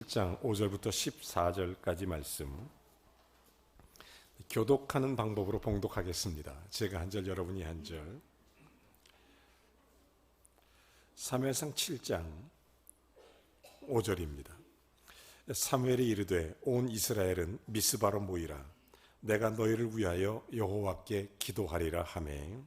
7장 5절부터 14절까지 말씀, 교독하는 방법으로 봉독하겠습니다. 제가 한 절, 여러분이 한 절. 사무엘상 7장 5절입니다. 사무엘이 이르되 온 이스라엘은 미스바로 모이라. 내가 너희를 위하여 여호와께 기도하리라 하매.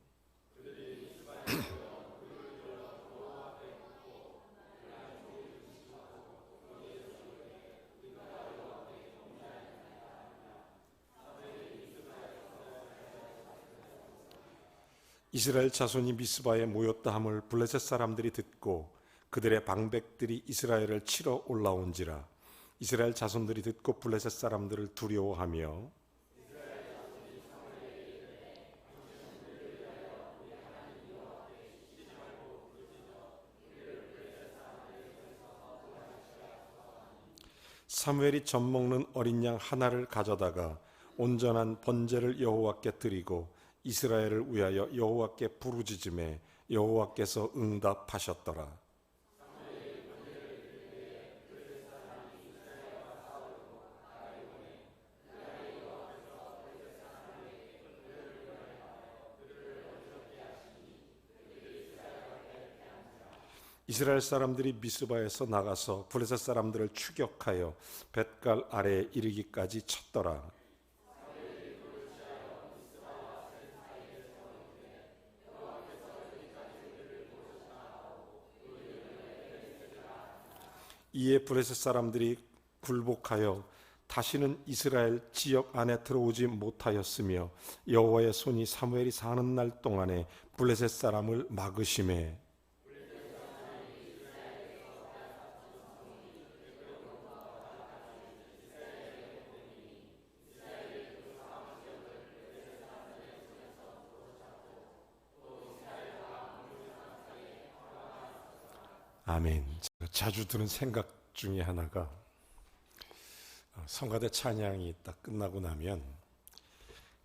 이스라엘 자손이 미스바에 모였다 함을 블레셋 사람들이 듣고 그들의 방백들이 이스라엘을 치러 올라온지라. 이스라엘 자손들이 듣고 블레셋 사람들을 두려워하며 사무엘이 젖 먹는 어린 양 하나를 가져다가 온전한 번제를 여호와께 드리고 이스라엘을 위하여 여호와께 부르짖음에 여호와께서 응답하셨더라. 이스라엘 사람들이 미스바에서 나가서 블레셋 사람들을 추격하여 벳갈 아래에 이르기까지 쳤더라. 이에 블레셋 사람들이 굴복하여 다시는 이스라엘 지역 안에 들어오지 못하였으며 여호와의 손이 사무엘이 사는 날 동안에 블레셋 사람을 막으심에 아멘. 자주 드는 생각 중에 하나가 성가대 찬양이 딱 끝나고 나면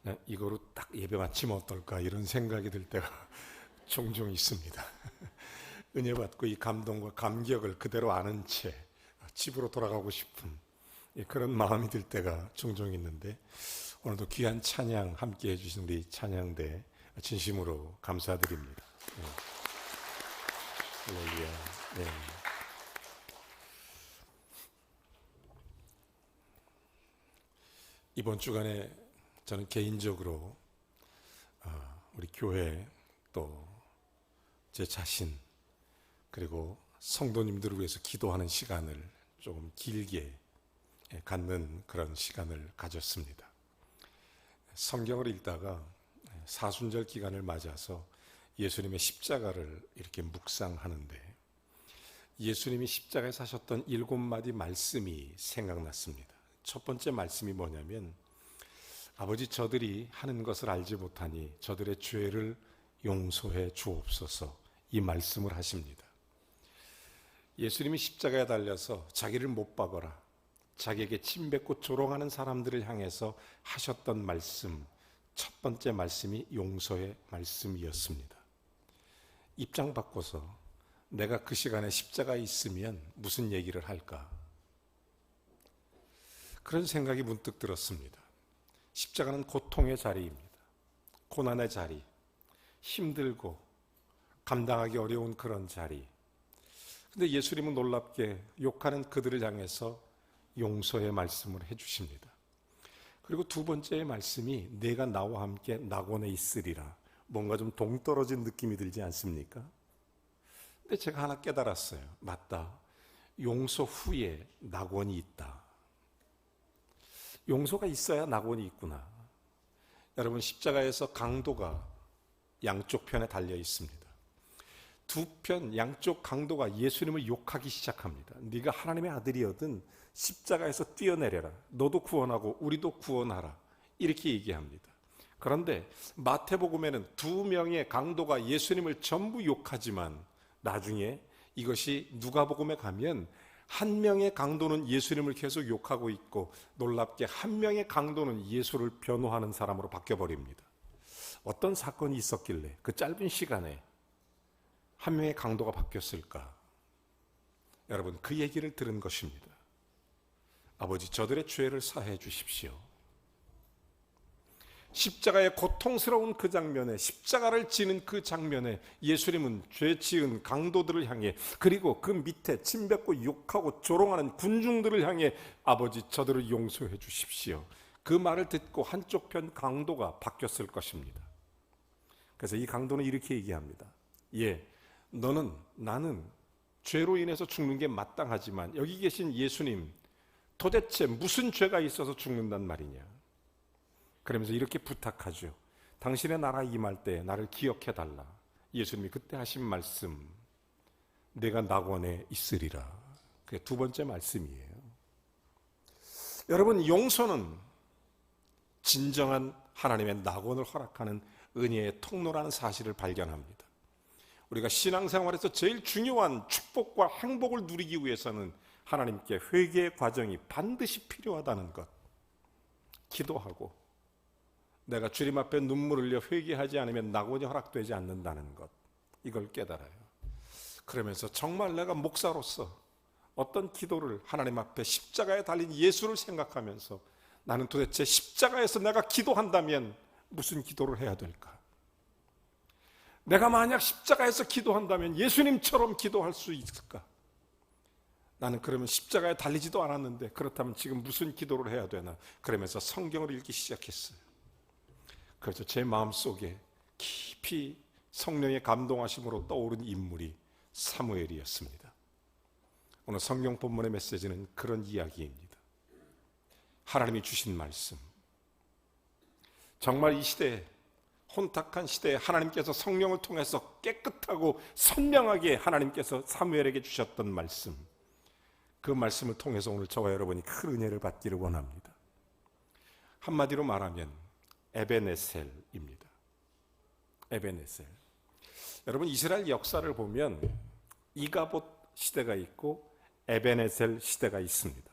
그냥 이거로 딱 예배 마치면 어떨까 이런 생각이 들 때가 종종 있습니다. 은혜 받고 이 감동과 감격을 그대로 아는 채 집으로 돌아가고 싶은 그런 마음이 들 때가 종종 있는데 오늘도 귀한 찬양 함께 해주신 우리 찬양대 진심으로 감사드립니다. 할렐루야. 네. 이번 주간에 저는 개인적으로 우리 교회 또 제 자신 그리고 성도님들을 위해서 기도하는 시간을 조금 길게 갖는 그런 시간을 가졌습니다. 성경을 읽다가 사순절 기간을 맞아서 예수님의 십자가를 이렇게 묵상하는데 예수님이 십자가에 사셨던 7마디 말씀이 생각났습니다. 첫 번째 말씀이 뭐냐면 아버지 저들이 하는 것을 알지 못하니 저들의 죄를 용서해 주옵소서 이 말씀을 하십니다. 예수님이 십자가에 달려서 자기를 못 박아라 자기에게 침뱉고 조롱하는 사람들을 향해서 하셨던 말씀 첫 번째 말씀이 용서의 말씀이었습니다. 입장 바꿔서 내가 그 시간에 십자가에 있으면 무슨 얘기를 할까? 그런 생각이 문득 들었습니다. 십자가는 고통의 자리입니다. 고난의 자리, 힘들고 감당하기 어려운 그런 자리. 근데 예수님은 놀랍게 욕하는 그들을 향해서 용서의 말씀을 해주십니다. 그리고 두 번째의 말씀이 내가 나와 함께 낙원에 있으리라. 뭔가 좀 동떨어진 느낌이 들지 않습니까? 근데 제가 하나 깨달았어요. 맞다. 용서 후에 낙원이 있다. 용서가 있어야 낙원이 있구나. 여러분 십자가에서 강도가 양쪽 편에 달려 있습니다. 두 편 양쪽 강도가 예수님을 욕하기 시작합니다. 네가 하나님의 아들이거든 십자가에서 뛰어내려라. 너도 구원하고 우리도 구원하라. 이렇게 얘기합니다. 그런데 마태복음에는 두 명의 강도가 예수님을 전부 욕하지만 나중에 이것이 누가복음에 가면 한 명의 강도는 예수님을 계속 욕하고 있고 놀랍게 한 명의 강도는 예수를 변호하는 사람으로 바뀌어버립니다. 어떤 사건이 있었길래 그 짧은 시간에 한 명의 강도가 바뀌었을까? 여러분 그 얘기를 들은 것입니다. 아버지, 저들의 죄를 사해 주십시오. 십자가의 고통스러운 그 장면에, 십자가를 지는 그 장면에 예수님은 죄 지은 강도들을 향해, 그리고 그 밑에 침뱉고 욕하고 조롱하는 군중들을 향해 아버지, 저들을 용서해 주십시오. 그 말을 듣고 한쪽 편 강도가 바뀌었을 것입니다. 그래서 이 강도는 이렇게 얘기합니다. 나는 죄로 인해서 죽는 게 마땅하지만 여기 계신 예수님, 도대체 무슨 죄가 있어서 죽는단 말이냐. 그러면서 이렇게 부탁하죠. 당신의 나라 임할 때 나를 기억해 달라. 예수님이 그때 하신 말씀, 내가 낙원에 있으리라. 그게 두 번째 말씀이에요. 여러분, 용서는 진정한 하나님의 낙원을 허락하는 은혜의 통로라는 사실을 발견합니다. 우리가 신앙생활에서 제일 중요한 축복과 행복을 누리기 위해서는 하나님께 회개의 과정이 반드시 필요하다는 것, 기도하고 내가 주님 앞에 눈물을 흘려 회개하지 않으면 낙원이 허락되지 않는다는 것, 이걸 깨달아요. 그러면서 정말 내가 목사로서 어떤 기도를 하나님 앞에 십자가에 달린 예수를 생각하면서 나는 도대체 십자가에서 내가 기도한다면 무슨 기도를 해야 될까? 내가 만약 십자가에서 기도한다면 예수님처럼 기도할 수 있을까? 나는 그러면 십자가에 달리지도 않았는데 그렇다면 지금 무슨 기도를 해야 되나? 그러면서 성경을 읽기 시작했어요. 그래서 제 마음속에 깊이 성령의 감동하심으로 떠오른 인물이 사무엘이었습니다. 오늘 성경 본문의 메시지는 그런 이야기입니다. 하나님이 주신 말씀, 정말 이 시대에, 혼탁한 시대에 하나님께서 성령을 통해서 깨끗하고 선명하게 하나님께서 사무엘에게 주셨던 말씀, 그 말씀을 통해서 오늘 저와 여러분이 큰 은혜를 받기를 원합니다. 한마디로 말하면 에베네셀입니다. 에베네셀. 여러분, 이스라엘 역사를 보면 이가봇 시대가 있고 에베네셀 시대가 있습니다.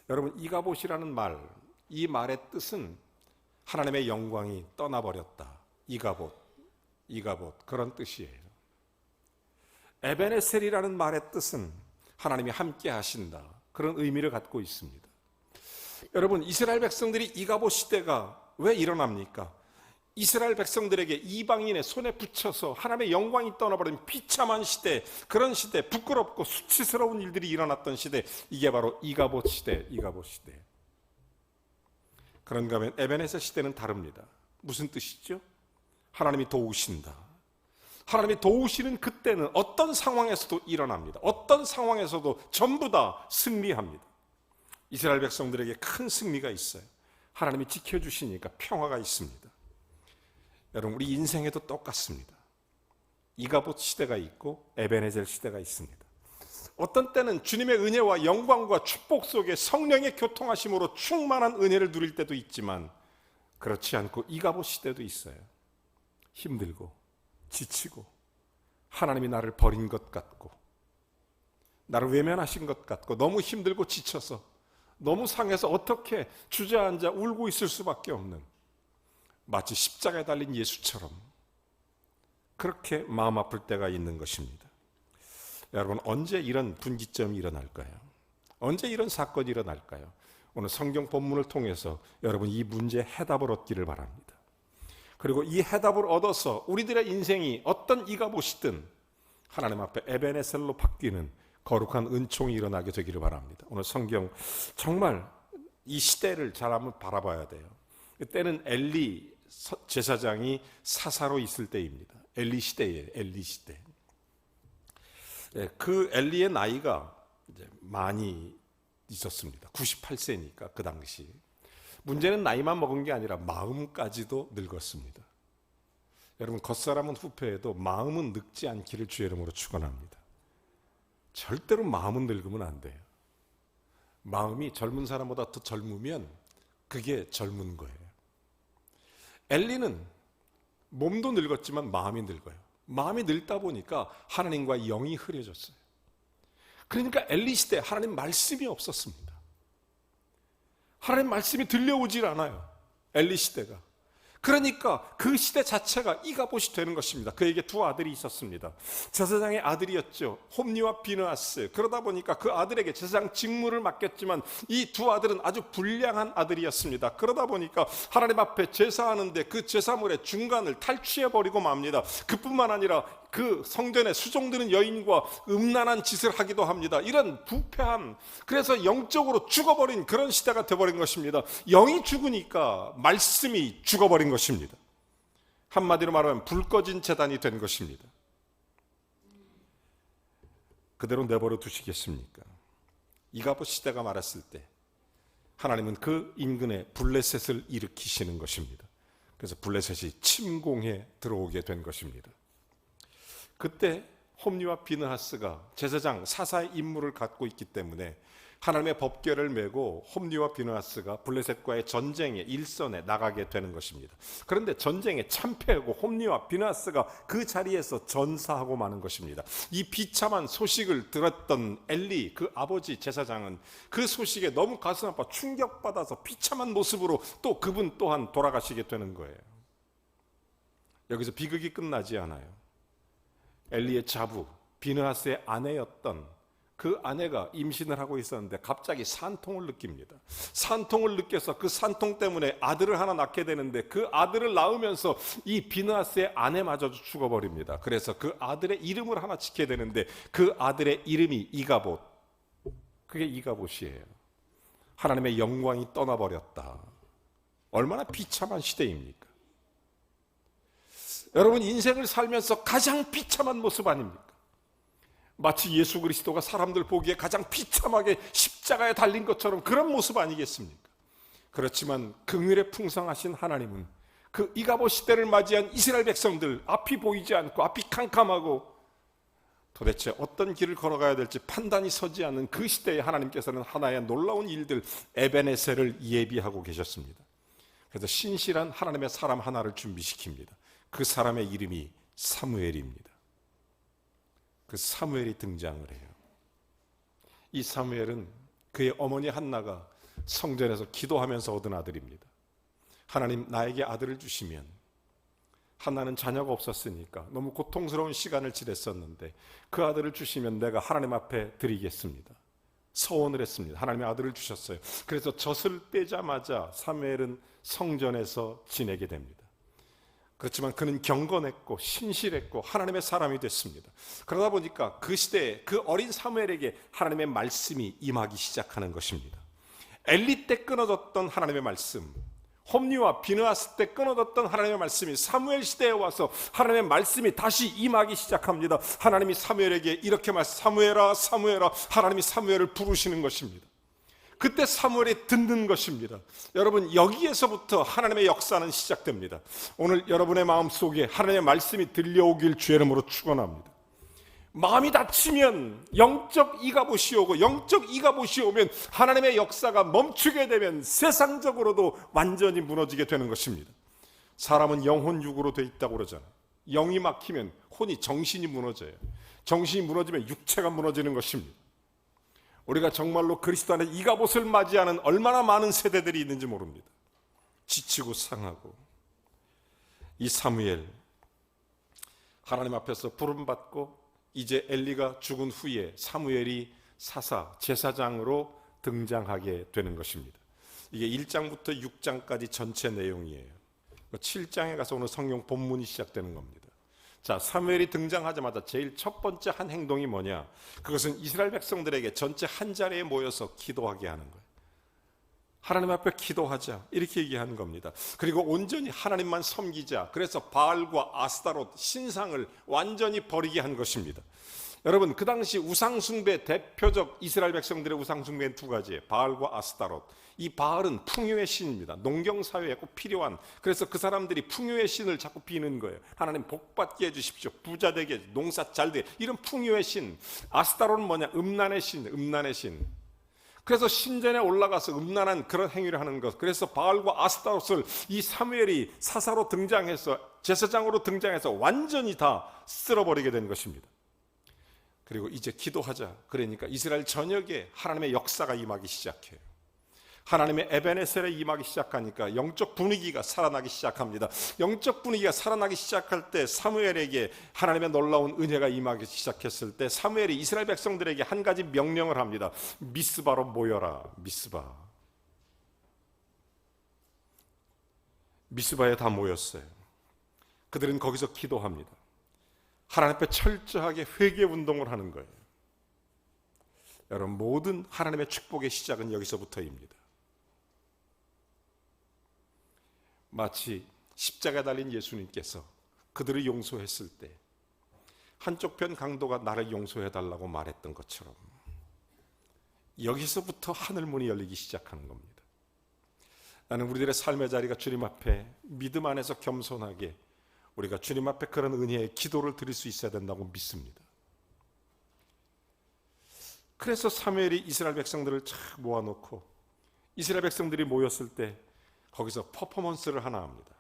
여러분, 이가봇이라는 말, 이 말의 뜻은 하나님의 영광이 떠나버렸다. 이가봇 그런 뜻이에요. 에베네셀이라는 말의 뜻은 하나님이 함께 하신다, 그런 의미를 갖고 있습니다. 여러분, 이스라엘 백성들이 이가봇 시대가 왜 일어납니까? 이스라엘 백성들에게 이방인의 손에 붙여서 하나님의 영광이 떠나버린 비참한 시대, 그런 시대, 부끄럽고 수치스러운 일들이 일어났던 시대, 이게 바로 이가봇 시대. 그런가 하면 에베네셀 시대는 다릅니다. 무슨 뜻이죠? 하나님이 도우신다. 하나님이 도우시는 그때는 어떤 상황에서도 일어납니다. 어떤 상황에서도 전부 다 승리합니다. 이스라엘 백성들에게 큰 승리가 있어요. 하나님이 지켜주시니까 평화가 있습니다. 여러분, 우리 인생에도 똑같습니다. 이가봇 시대가 있고 에베네셀 시대가 있습니다. 어떤 때는 주님의 은혜와 영광과 축복 속에 성령의 교통하심으로 충만한 은혜를 누릴 때도 있지만, 그렇지 않고 이가봇 시대도 있어요. 힘들고 지치고 하나님이 나를 버린 것 같고 나를 외면하신 것 같고 너무 힘들고 지쳐서 너무 상해서 어떻게 주저앉아 울고 있을 수밖에 없는, 마치 십자가에 달린 예수처럼 그렇게 마음 아플 때가 있는 것입니다. 여러분, 언제 이런 분기점이 일어날까요? 언제 이런 사건이 일어날까요? 오늘 성경 본문을 통해서 여러분 이 문제의 해답을 얻기를 바랍니다. 그리고 이 해답을 얻어서 우리들의 인생이 어떤 이가봇이든 하나님 앞에 에베네셀로 바뀌는 거룩한 은총이 일어나게 되기를 바랍니다. 오늘 성경 정말 이 시대를 잘 한번 바라봐야 돼요. 그때는 엘리 제사장이 사사로 있을 때입니다. 엘리 시대예요. 엘리 시대. 그 엘리의 나이가 이제 많이 있었습니다. 98세니까 그 당시. 문제는 나이만 먹은 게 아니라 마음까지도 늙었습니다. 여러분, 겉사람은 후패해도 마음은 늙지 않기를 주의 이름으로 축원합니다. 절대로 마음은 늙으면 안 돼요. 마음이 젊은 사람보다 더 젊으면 그게 젊은 거예요. 엘리는 몸도 늙었지만 마음이 늙어요. 마음이 늙다 보니까 하나님과 영이 흐려졌어요. 그러니까 엘리 시대 하나님 말씀이 없었습니다. 하나님 말씀이 들려오질 않아요. 엘리 시대가. 그러니까 그 시대 자체가 이가봇이 되는 것입니다. 그에게 두 아들이 있었습니다. 제사장의 아들이었죠. 홈니와 비느하스. 그러다 보니까 그 아들에게 제사장 직무를 맡겼지만 이 두 아들은 아주 불량한 아들이었습니다. 그러다 보니까 하나님 앞에 제사하는데 그 제사물의 중간을 탈취해버리고 맙니다. 그뿐만 아니라 그 성전에 수종드는 여인과 음란한 짓을 하기도 합니다. 이런 부패한, 그래서 영적으로 죽어버린 그런 시대가 되어버린 것입니다. 영이 죽으니까 말씀이 죽어버린 것입니다. 한마디로 말하면 불 꺼진 재단이 된 것입니다. 그대로 내버려 두시겠습니까? 이가봇 시대가 말했을 때 하나님은 그 인근에 블레셋을 일으키시는 것입니다. 그래서 블레셋이 침공해 들어오게 된 것입니다. 그때 홈니와 비느하스가 제사장 사사의 임무를 갖고 있기 때문에 하나님의 법궤를 메고 홈니와 비느하스가 블레셋과의 전쟁에 일선에 나가게 되는 것입니다. 그런데 전쟁에 참패하고 홈니와 비느하스가 그 자리에서 전사하고 마는 것입니다. 이 비참한 소식을 들었던 엘리 그 아버지 제사장은 그 소식에 너무 가슴 아파 충격받아서 비참한 모습으로 또 그분 또한 돌아가시게 되는 거예요. 여기서 비극이 끝나지 않아요. 엘리의 자부 비느하스의 아내였던 그 아내가 임신을 하고 있었는데 갑자기 산통을 느낍니다. 산통을 느껴서 그 산통 때문에 아들을 하나 낳게 되는데 그 아들을 낳으면서 이 비느하스의 아내마저도 죽어버립니다. 그래서 그 아들의 이름을 하나 짓게 되는데 그 아들의 이름이 이가봇. 그게 이가봇이에요. 하나님의 영광이 떠나버렸다. 얼마나 비참한 시대입니까? 여러분, 인생을 살면서 가장 비참한 모습 아닙니까? 마치 예수 그리스도가 사람들 보기에 가장 비참하게 십자가에 달린 것처럼 그런 모습 아니겠습니까? 그렇지만 긍휼에 풍성하신 하나님은 그 이가봇 시대를 맞이한 이스라엘 백성들, 앞이 보이지 않고 앞이 캄캄하고 도대체 어떤 길을 걸어가야 될지 판단이 서지 않는 그 시대에 하나님께서는 하나의 놀라운 일들, 에베네셀을 예비하고 계셨습니다. 그래서 신실한 하나님의 사람 하나를 준비시킵니다. 그 사람의 이름이 사무엘입니다. 그 사무엘이 등장을 해요. 이 사무엘은 그의 어머니 한나가 성전에서 기도하면서 얻은 아들입니다. 하나님, 나에게 아들을 주시면, 한나는 자녀가 없었으니까 너무 고통스러운 시간을 지냈었는데 그 아들을 주시면 내가 하나님 앞에 드리겠습니다. 서원을 했습니다. 하나님의 아들을 주셨어요. 그래서 젖을 떼자마자 사무엘은 성전에서 지내게 됩니다. 그렇지만 그는 경건했고 신실했고 하나님의 사람이 됐습니다. 그러다 보니까 그 시대에 그 어린 사무엘에게 하나님의 말씀이 임하기 시작하는 것입니다. 엘리 때 끊어졌던 하나님의 말씀, 홈니와 비느하스 때 끊어졌던 하나님의 말씀이 사무엘 시대에 와서 하나님의 말씀이 다시 임하기 시작합니다. 하나님이 사무엘에게 이렇게 사무엘아 사무엘아, 하나님이 사무엘을 부르시는 것입니다. 그때 사무엘이 듣는 것입니다. 여러분, 여기에서부터 하나님의 역사는 시작됩니다. 오늘 여러분의 마음속에 하나님의 말씀이 들려오길 주의 이름으로 축원합니다. 마음이 닫히면 영적 이가봇이 오고, 영적 이가봇이 오면 하나님의 역사가 멈추게 되면 세상적으로도 완전히 무너지게 되는 것입니다. 사람은 영혼 육으로 돼 있다고 그러잖아요. 영이 막히면 혼이, 정신이 무너져요. 정신이 무너지면 육체가 무너지는 것입니다. 우리가 정말로 그리스도 안에 이가봇을 맞이하는 얼마나 많은 세대들이 있는지 모릅니다. 지치고 상하고. 이 사무엘, 하나님 앞에서 부름받고 이제 엘리가 죽은 후에 사무엘이 사사, 제사장으로 등장하게 되는 것입니다. 이게 1장부터 6장까지 전체 내용이에요. 7장에 가서 오늘 성경 본문이 시작되는 겁니다. 자, 사무엘이 등장하자마자 제일 첫 번째 한 행동이 뭐냐? 그것은 이스라엘 백성들에게 전체 한 자리에 모여서 기도하게 하는 거예요. 하나님 앞에 기도하자, 이렇게 얘기하는 겁니다. 그리고 온전히 하나님만 섬기자. 그래서 바알과 아스타롯 신상을 완전히 버리게 한 것입니다. 여러분, 그 당시 우상숭배, 대표적 이스라엘 백성들의 우상숭배는 두 가지예요. 바알과 아스타롯. 이 바알은 풍요의 신입니다. 농경사회에 꼭 필요한, 그래서 그 사람들이 풍요의 신을 자꾸 비는 거예요. 하나님 복받게 해주십시오, 부자 되게, 농사 잘 되게, 이런 풍요의 신. 아스타롯은 뭐냐? 음란의 신, 음란의 신. 그래서 신전에 올라가서 음란한 그런 행위를 하는 것. 그래서 바알과 아스타롯을 이 사무엘이 사사로 등장해서, 제사장으로 등장해서 완전히 다 쓸어버리게 된 것입니다. 그리고 이제 기도하자. 그러니까 이스라엘 전역에 하나님의 역사가 임하기 시작해요. 하나님의 에베네셀에 임하기 시작하니까 영적 분위기가 살아나기 시작합니다. 영적 분위기가 살아나기 시작할 때 사무엘에게 하나님의 놀라운 은혜가 임하기 시작했을 때 사무엘이 이스라엘 백성들에게 한 가지 명령을 합니다. 미스바로 모여라. 미스바에 다 모였어요. 그들은 거기서 기도합니다. 하나님 앞에 철저하게 회개 운동을 하는 거예요. 여러분, 모든 하나님의 축복의 시작은 여기서부터입니다. 마치 십자가에 달린 예수님께서 그들을 용서했을 때 한쪽 편 강도가 나를 용서해달라고 말했던 것처럼 여기서부터 하늘문이 열리기 시작하는 겁니다. 나는 우리들의 삶의 자리가 주님 앞에 믿음 안에서 겸손하게 우리가 주님 앞에 그런 은혜의 기도를 드릴 수 있어야 된다고 믿습니다. 그래서 사무엘이 이스라엘 백성들을 착 모아놓고 이스라엘 백성들이 모였을 때 거기서 퍼포먼스를 하나 합니다.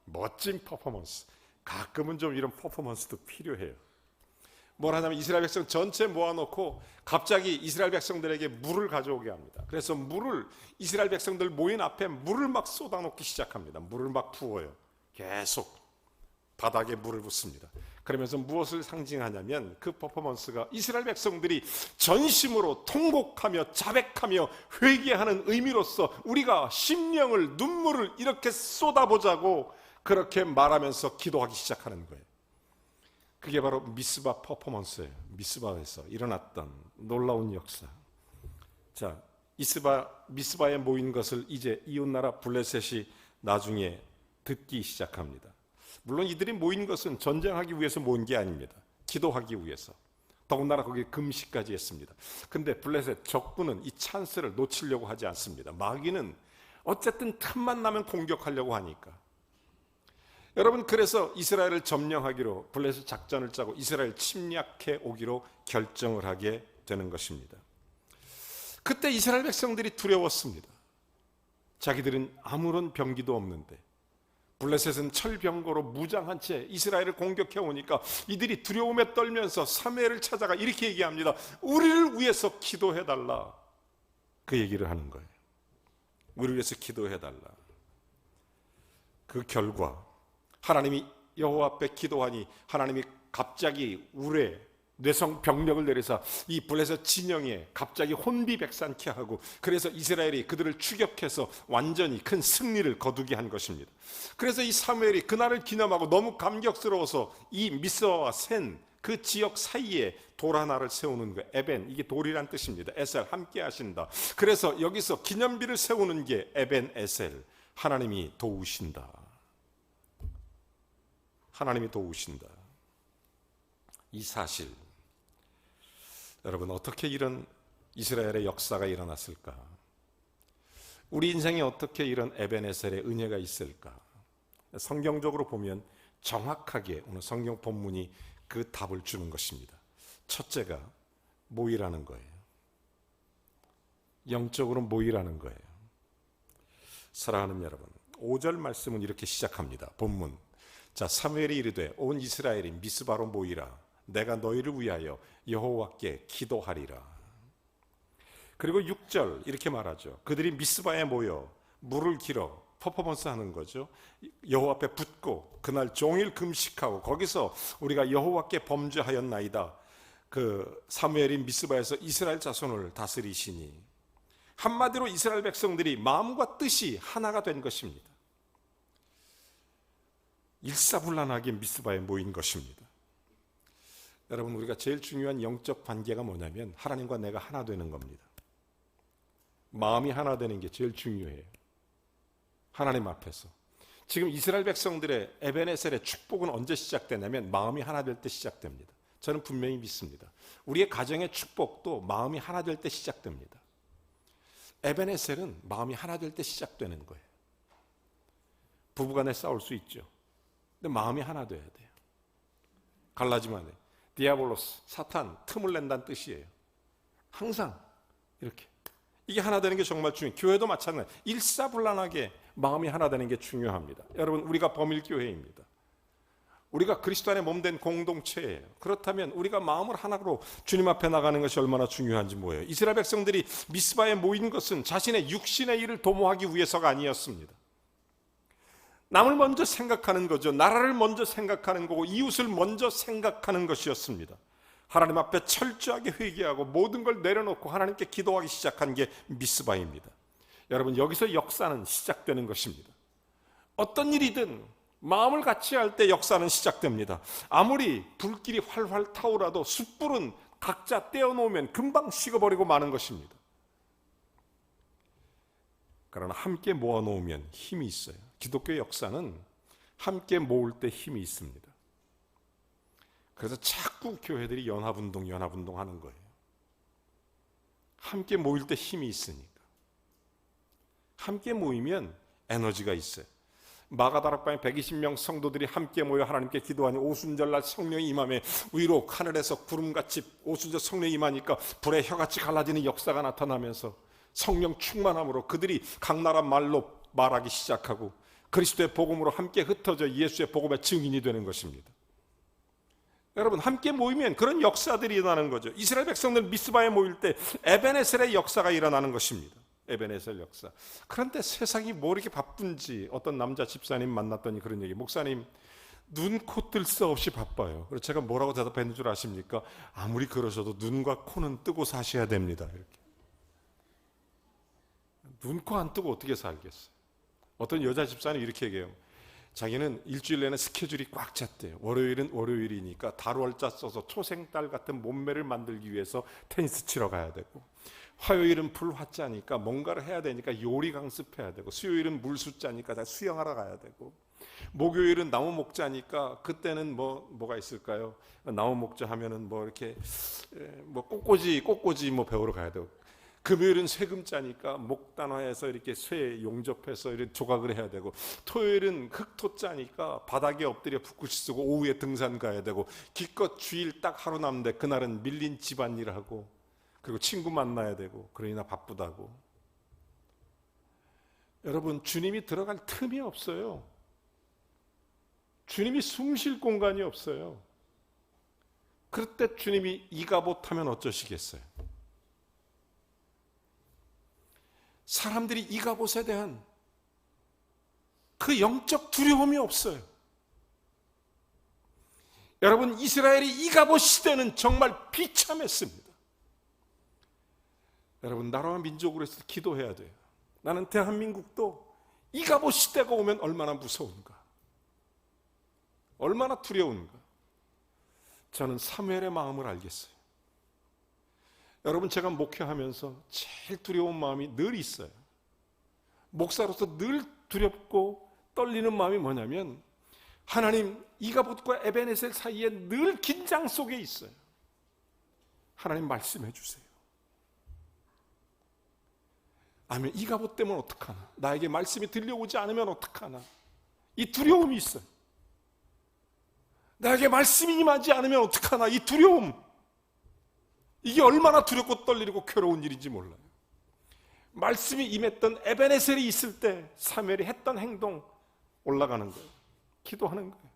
멋진 퍼포먼스. 가끔은 좀 이런 퍼포먼스도 필요해요. 뭘 하냐면 이스라엘 백성 전체 모아놓고 갑자기 이스라엘 백성들에게 물을 가져오게 합니다. 그래서 물을 이스라엘 백성들 모인 앞에 물을 막 쏟아놓기 시작합니다. 물을 막 부어요. 계속 바닥에 물을 붓습니다. 그러면서 무엇을 상징하냐면 그 퍼포먼스가 이스라엘 백성들이 전심으로 통곡하며 자백하며 회개하는 의미로서 우리가 심령을 눈물을 이렇게 쏟아보자고 그렇게 말하면서 기도하기 시작하는 거예요. 그게 바로 미스바 퍼포먼스예요. 미스바에서 일어났던 놀라운 역사. 자, 미스바에 모인 것을 이제 이웃나라 블레셋이 나중에 듣기 시작합니다. 물론 이들이 모인 것은 전쟁하기 위해서 모인 게 아닙니다. 기도하기 위해서. 더군다나 거기에 금식까지 했습니다. 근데 블레셋 적군은 이 찬스를 놓치려고 하지 않습니다. 마귀는 어쨌든 틈만 나면 공격하려고 하니까. 여러분, 그래서 이스라엘을 점령하기로 블레셋 작전을 짜고 이스라엘 침략해 오기로 결정을 하게 되는 것입니다. 그때 이스라엘 백성들이 두려웠습니다. 자기들은 아무런 병기도 없는데 블레셋은 철병거로 무장한 채 이스라엘을 공격해 오니까 이들이 두려움에 떨면서 사무엘을 찾아가 이렇게 얘기합니다. 우리를 위해서 기도해달라. 그 얘기를 하는 거예요. 우리를 위해서 기도해달라. 그 결과 하나님이 여호와 앞에 기도하니 하나님이 갑자기 우레 뇌성 병력을 내려서 이 블레셋 진영에 갑자기 혼비백산케 하고 그래서 이스라엘이 그들을 추격해서 완전히 큰 승리를 거두게 한 것입니다. 그래서 이 사무엘이 그날을 기념하고 너무 감격스러워서 이 미스바와 센 그 지역 사이에 돌 하나를 세우는 거예요. 에벤, 이게 돌이란 뜻입니다. 에셀, 함께 하신다. 그래서 여기서 기념비를 세우는 게 에벤 에셀, 하나님이 도우신다. 하나님이 도우신다. 이 사실, 여러분, 어떻게 이런 이스라엘의 역사가 일어났을까? 우리 인생에 어떻게 이런 에벤에셀의 은혜가 있을까? 성경적으로 보면 정확하게 오늘 성경 본문이 그 답을 주는 것입니다. 첫째가 모이라는 거예요. 영적으로 모이라는 거예요. 사랑하는 여러분, 5절 말씀은 이렇게 시작합니다. 본문. 자, 사무엘이 이르되 온 이스라엘이 미스바로 모이라. 내가 너희를 위하여 여호와께 기도하리라. 그리고 6절 이렇게 말하죠. 그들이 미스바에 모여 물을 길어 퍼포먼스 하는 거죠. 여호와 앞에 붙고 그날 종일 금식하고 거기서 우리가 여호와께 범죄하였나이다. 그 사무엘이 미스바에서 이스라엘 자손을 다스리시니 한마디로 이스라엘 백성들이 마음과 뜻이 하나가 된 것입니다. 일사불란하게 미스바에 모인 것입니다. 여러분, 우리가 제일 중요한 영적 관계가 뭐냐면 하나님과 내가 하나 되는 겁니다. 마음이 하나 되는 게 제일 중요해요. 하나님 앞에서. 지금 이스라엘 백성들의 에벤에셀의 축복은 언제 시작되냐면 마음이 하나 될 때 시작됩니다. 저는 분명히 믿습니다. 우리의 가정의 축복도 마음이 하나 될 때 시작됩니다. 에벤에셀은 마음이 하나 될 때 시작되는 거예요. 부부간에 싸울 수 있죠. 근데 마음이 하나 돼야 돼요. 갈라지면 안 돼요. 디아볼로스, 사탄, 틈을 낸다는 뜻이에요. 항상 이렇게. 이게 하나 되는 게 정말 중요해요. 교회도 마찬가지. 일사불란하게 마음이 하나 되는 게 중요합니다. 여러분, 우리가 범일교회입니다. 우리가 그리스도 안에 몸된 공동체예요. 그렇다면 우리가 마음을 하나로 주님 앞에 나가는 것이 얼마나 중요한지 뭐예요. 이스라엘 백성들이 미스바에 모인 것은 자신의 육신의 일을 도모하기 위해서가 아니었습니다. 남을 먼저 생각하는 거죠. 나라를 먼저 생각하는 거고 이웃을 먼저 생각하는 것이었습니다. 하나님 앞에 철저하게 회개하고 모든 걸 내려놓고 하나님께 기도하기 시작한 게 미스바입니다. 여러분, 여기서 역사는 시작되는 것입니다. 어떤 일이든 마음을 같이 할 때 역사는 시작됩니다. 아무리 불길이 활활 타오라도 숯불은 각자 떼어놓으면 금방 식어버리고 마는 것입니다. 그러나 함께 모아놓으면 힘이 있어요. 기독교 역사는 함께 모을 때 힘이 있습니다. 그래서 자꾸 교회들이 연합운동 하는 거예요. 함께 모일 때 힘이 있으니까. 함께 모이면 에너지가 있어요. 마가다락방에 120명 성도들이 함께 모여 하나님께 기도하니 오순절날 성령이 임함에 위로 하늘에서 구름같이 오순절 성령이 임하니까 불의 혀같이 갈라지는 역사가 나타나면서 성령 충만함으로 그들이 각 나라 말로 말하기 시작하고 그리스도의 복음으로 함께 흩어져 예수의 복음의 증인이 되는 것입니다. 여러분, 함께 모이면 그런 역사들이 일어나는 거죠. 이스라엘 백성들 미스바에 모일 때 에베네셀의 역사가 일어나는 것입니다. 에베네셀 역사. 그런데 세상이 뭐 이렇게 바쁜지 어떤 남자 집사님 만났더니 그런 얘기, 목사님 눈, 코 뜰 새 없이 바빠요. 그래서 제가 뭐라고 대답했는 줄 아십니까? 아무리 그러셔도 눈과 코는 뜨고 사셔야 됩니다. 이렇게. 눈, 코 안 뜨고 어떻게 살겠어요? 어떤 여자 집사님 이렇게 얘기해요. 자기는 일주일 내내 스케줄이 꽉 찼대요. 월요일은 월요일이니까 달월자 써서 초생달 같은 몸매를 만들기 위해서 테니스 치러 가야 되고, 화요일은 불화자니까 뭔가를 해야 되니까 요리 강습해야 되고, 수요일은 물수자니까 수영하러 가야 되고, 목요일은 나무 목자니까 그때는 뭐가 있을까요? 나무 목자 하면은 뭐 이렇게 뭐 꽃꽂이 뭐 배우러 가야 되고, 금요일은 쇠금자니까 목단화해서 이렇게 쇠 용접해서 이렇게 조각을 해야 되고, 토요일은 흑토자니까 바닥에 엎드려 붓글씨 쓰고 오후에 등산 가야 되고, 기껏 주일 딱 하루 남는데 그날은 밀린 집안일을 하고, 그리고 친구 만나야 되고, 그러니까 바쁘다고. 여러분, 주님이 들어갈 틈이 없어요. 주님이 숨 쉴 공간이 없어요. 그럴 때 주님이 이가봇 하면 어쩌시겠어요? 사람들이 이가봇에 대한 그 영적 두려움이 없어요. 여러분, 이스라엘이 이가봇 시대는 정말 비참했습니다. 여러분, 나라와 민족으로 해서 기도해야 돼요. 나는 대한민국도 이가봇 시대가 오면 얼마나 무서운가, 얼마나 두려운가. 저는 사무엘의 마음을 알겠어요. 여러분, 제가 목회하면서 제일 두려운 마음이 늘 있어요. 목사로서 늘 두렵고 떨리는 마음이 뭐냐면, 하나님, 이가봇과 에베네셀 사이에 늘 긴장 속에 있어요. 하나님 말씀해 주세요. 아니면 이가봇 때문에 어떡하나, 나에게 말씀이 들려오지 않으면 어떡하나, 이 두려움이 있어요. 나에게 말씀이 임하지 않으면 어떡하나, 이 두려움. 이게 얼마나 두렵고 떨리고 괴로운 일인지 몰라요. 말씀이 임했던 에베네셀이 있을 때 사무엘이 했던 행동, 올라가는 거예요. 기도하는 거예요.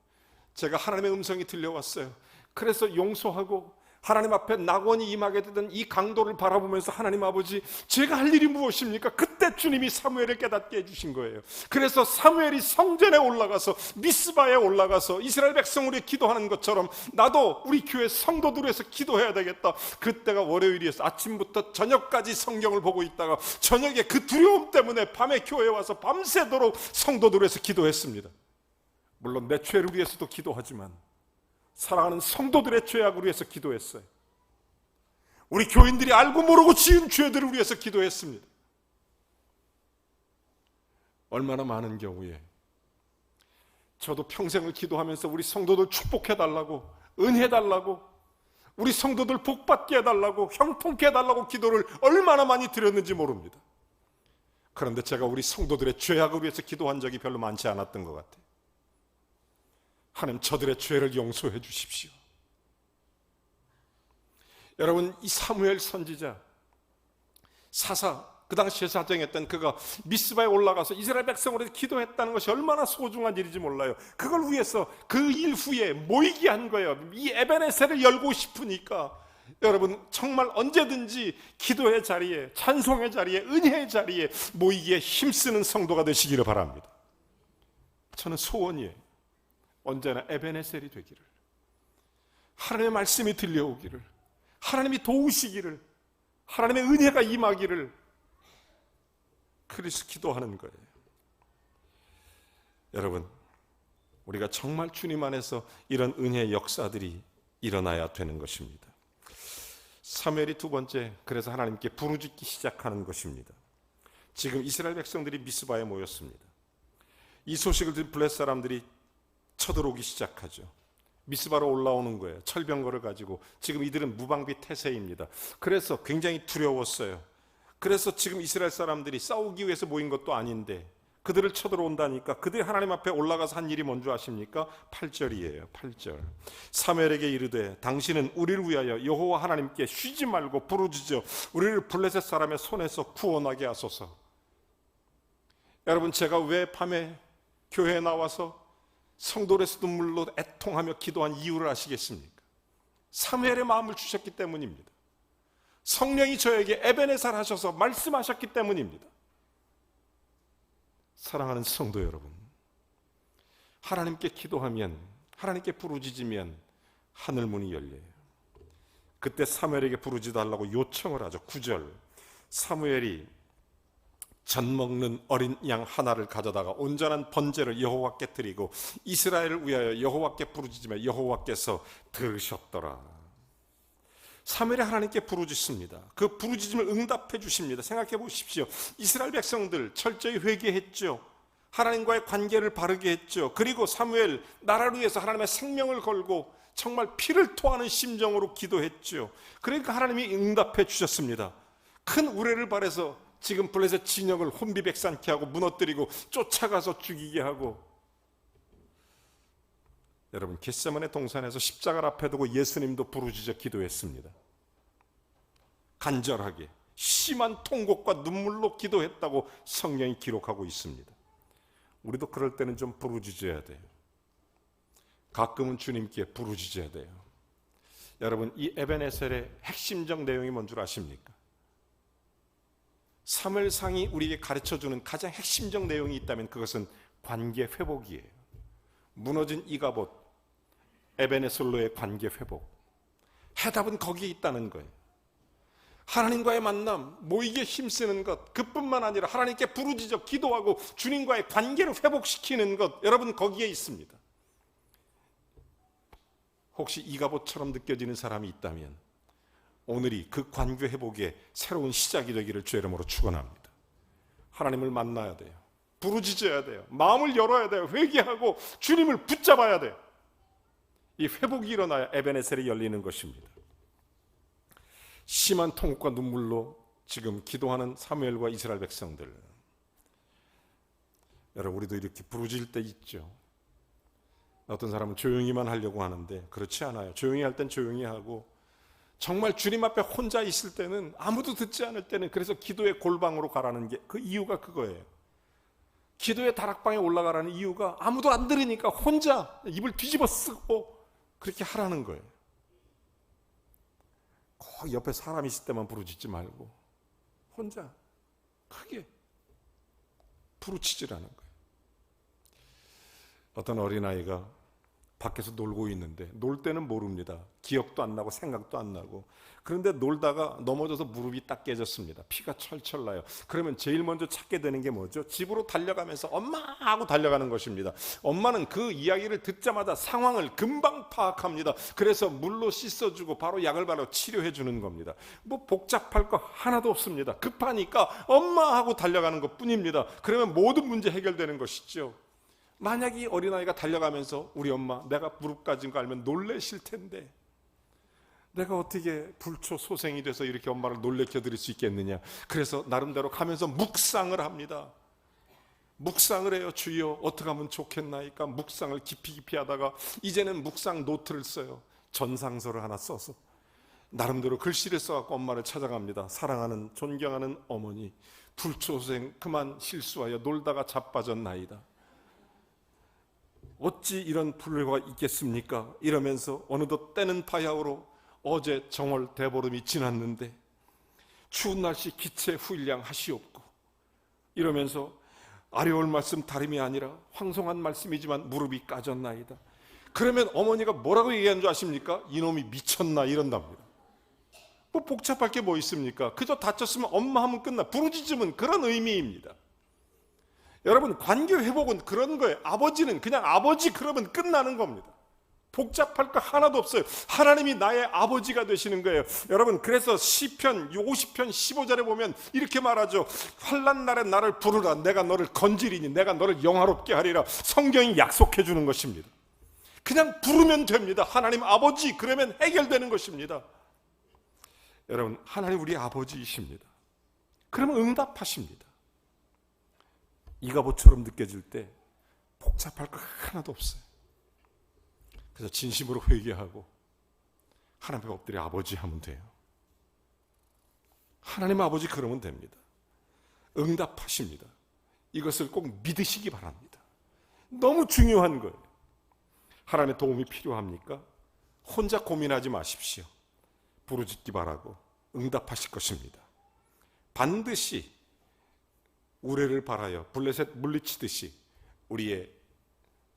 제가 하나님의 음성이 들려왔어요. 그래서 용서하고 하나님 앞에 낙원이 임하게 되던 이 강도를 바라보면서, 하나님 아버지, 제가 할 일이 무엇입니까? 그때 주님이 사무엘을 깨닫게 해주신 거예요. 그래서 사무엘이 성전에 올라가서, 미스바에 올라가서 이스라엘 백성으로 기도하는 것처럼 나도 우리 교회 성도들 위해서 기도해야 되겠다. 그때가 월요일이었어. 아침부터 저녁까지 성경을 보고 있다가 저녁에 그 두려움 때문에 밤에 교회에 와서 밤새도록 성도들 위해서 기도했습니다. 물론 내 죄를 위해서도 기도하지만 사랑하는 성도들의 죄악을 위해서 기도했어요. 우리 교인들이 알고 모르고 지은 죄들을 위해서 기도했습니다. 얼마나 많은 경우에 저도 평생을 기도하면서 우리 성도들 축복해달라고, 은혜해달라고, 우리 성도들 복받게 해달라고, 형통케 해달라고 기도를 얼마나 많이 드렸는지 모릅니다. 그런데 제가 우리 성도들의 죄악을 위해서 기도한 적이 별로 많지 않았던 것 같아요. 하나님, 저들의 죄를 용서해 주십시오. 여러분, 이 사무엘 선지자, 사사 그 당시에 사정했던 그가 미스바에 올라가서 이스라엘 백성으로 기도했다는 것이 얼마나 소중한 일인지 몰라요. 그걸 위해서 그 일 후에 모이게 한 거예요. 이 에베네셀을 열고 싶으니까. 여러분 정말 언제든지 기도의 자리에, 찬송의 자리에, 은혜의 자리에 모이기에 힘쓰는 성도가 되시기를 바랍니다. 저는 소원이에요. 언제나 에베네셀이 되기를, 하나님의 말씀이 들려오기를, 하나님이 도우시기를, 하나님의 은혜가 임하기를, 그래서 기도하는 거예요. 여러분, 우리가 정말 주님 안에서 이런 은혜의 역사들이 일어나야 되는 것입니다. 사무엘이 두 번째, 그래서 하나님께 부르짖기 시작하는 것입니다. 지금 이스라엘 백성들이 미스바에 모였습니다. 이 소식을 들은 블레 사람들이 쳐들어오기 시작하죠. 미스바로 올라오는 거예요. 철병거를 가지고. 지금 이들은 무방비 태세입니다. 그래서 굉장히 두려웠어요. 그래서 지금 이스라엘 사람들이 싸우기 위해서 모인 것도 아닌데 그들을 쳐들어온다니까 그들이 하나님 앞에 올라가서 한 일이 뭔지 아십니까? 8절이에요. 8절. 사무엘에게 이르되 당신은 우리를 위하여 여호와 하나님께 쉬지 말고 부르짖어 우리를 블레셋 사람의 손에서 구원하게 하소서. 여러분, 제가 왜 밤에 교회에 나와서 성도에서 눈물로 애통하며 기도한 이유를 아시겠습니까? 사무엘의 마음을 주셨기 때문입니다. 성령이 저에게 에베네살 하셔서 말씀하셨기 때문입니다. 사랑하는 성도 여러분, 하나님께 기도하면, 하나님께 부르짖으면 하늘 문이 열려요. 그때 사무엘에게 부르짖어달라고 요청을 하죠. 9절. 사무엘이 젖 먹는 어린 양 하나를 가져다가 온전한 번제를 여호와께 드리고 이스라엘을 위하여 여호와께 부르짖으며 여호와께서 들으셨더라. 사무엘이 하나님께 부르짖습니다. 그 부르짖음을 응답해 주십니다. 생각해 보십시오. 이스라엘 백성들 철저히 회개했죠. 하나님과의 관계를 바르게 했죠. 그리고 사무엘 나라를 위해서 하나님의 생명을 걸고 정말 피를 토하는 심정으로 기도했죠. 그러니까 하나님이 응답해 주셨습니다. 큰 우레를 발해서 지금 블레셋 진영을 혼비백산케 하고 무너뜨리고 쫓아가서 죽이게 하고, 여러분 겟세마네 동산에서 십자가를 앞에 두고 예수님도 부르짖어 기도했습니다. 간절하게 심한 통곡과 눈물로 기도했다고 성경이 기록하고 있습니다. 우리도 그럴 때는 좀 부르짖어야 돼요. 가끔은 주님께 부르짖어야 돼요. 여러분, 이 에베네셀의 핵심적 내용이 뭔 줄 아십니까? 사무엘상이 우리에게 가르쳐주는 가장 핵심적 내용이 있다면 그것은 관계 회복이에요. 무너진 이가봇, 에베네셀로의 관계 회복. 해답은 거기에 있다는 거예요. 하나님과의 만남, 모이게 힘쓰는 것, 그뿐만 아니라 하나님께 부르짖어 기도하고 주님과의 관계를 회복시키는 것, 여러분 거기에 있습니다. 혹시 이가봇처럼 느껴지는 사람이 있다면 오늘이 그 관계 회복의 새로운 시작이 되기를 주의 이름으로 축원합니다. 하나님을 만나야 돼요. 부르짖어야 돼요. 마음을 열어야 돼요. 회개하고 주님을 붙잡아야 돼요. 이 회복이 일어나야 에베네셀이 열리는 것입니다. 심한 통곡과 눈물로 지금 기도하는 사무엘과 이스라엘 백성들. 여러분, 우리도 이렇게 부르짖을 때 있죠. 어떤 사람은 조용히만 하려고 하는데 그렇지 않아요. 조용히 할 땐 조용히 하고, 정말 주님 앞에 혼자 있을 때는, 아무도 듣지 않을 때는, 그래서 기도의 골방으로 가라는 게 그 이유가 그거예요. 기도의 다락방에 올라가라는 이유가 아무도 안 들으니까 혼자 입을 뒤집어 쓰고 그렇게 하라는 거예요. 꼭 옆에 사람 있을 때만 부르짖지 말고 혼자 크게 부르짖으라는 거예요. 어떤 어린아이가 밖에서 놀고 있는데 놀 때는 모릅니다. 기억도 안 나고 생각도 안 나고. 그런데 놀다가 넘어져서 무릎이 딱 깨졌습니다. 피가 철철 나요. 그러면 제일 먼저 찾게 되는 게 뭐죠? 집으로 달려가면서 엄마 하고 달려가는 것입니다. 엄마는 그 이야기를 듣자마자 상황을 금방 파악합니다. 그래서 물로 씻어주고 바로 약을 바로 치료해 주는 겁니다. 뭐 복잡할 거 하나도 없습니다. 급하니까 엄마 하고 달려가는 것 뿐입니다. 그러면 모든 문제 해결되는 것이죠. 만약 이 어린아이가 달려가면서 우리 엄마 내가 무릎 까진 거 알면 놀라실 텐데 내가 어떻게 불초소생이 돼서 이렇게 엄마를 놀래켜 드릴 수 있겠느냐. 그래서 나름대로 가면서 묵상을 합니다. 묵상을 해요. 주여 어떻게 하면 좋겠나이까. 묵상을 깊이 하다가 이제는 묵상 노트를 써요. 전상서를 하나 써서 나름대로 글씨를 써갖고 엄마를 찾아갑니다. 사랑하는 존경하는 어머니, 불초생 그만 실수하여 놀다가 자빠졌나이다. 어찌 이런 불효가 있겠습니까? 이러면서 어느덧 때는 바야흐로 어제 정월 대보름이 지났는데 추운 날씨 기체 후일량 하시옵고, 이러면서 아뢰올 말씀 다름이 아니라 황송한 말씀이지만 무릎이 까졌나이다. 그러면 어머니가 뭐라고 얘기하는 줄 아십니까? 이놈이 미쳤나 이런답니다. 뭐 복잡할 게 뭐 있습니까? 그저 다쳤으면 엄마 하면 끝나. 부르짖으면 그런 의미입니다. 여러분, 관계 회복은 그런 거예요. 아버지는 그냥 아버지 그러면 끝나는 겁니다. 복잡할 거 하나도 없어요. 하나님이 나의 아버지가 되시는 거예요. 여러분, 그래서 시편 50편 15절에 보면 이렇게 말하죠. 환난 날에 나를 부르라. 내가 너를 건지리니 내가 너를 영화롭게 하리라. 성경이 약속해 주는 것입니다. 그냥 부르면 됩니다. 하나님 아버지 그러면 해결되는 것입니다. 여러분, 하나님 우리 아버지이십니다. 그러면 응답하십니다. 이가봇처럼 느껴질 때 복잡할 거 하나도 없어요. 그래서 진심으로 회개하고 하나님 앞에 엎드려 아버지 하면 돼요. 하나님 아버지 그러면 됩니다. 응답하십니다. 이것을 꼭 믿으시기 바랍니다. 너무 중요한 거예요. 하나님의 도움이 필요합니까? 혼자 고민하지 마십시오. 부르짖기 바라고 응답하실 것입니다. 반드시 우레를 바라여 블레셋 물리치듯이 우리의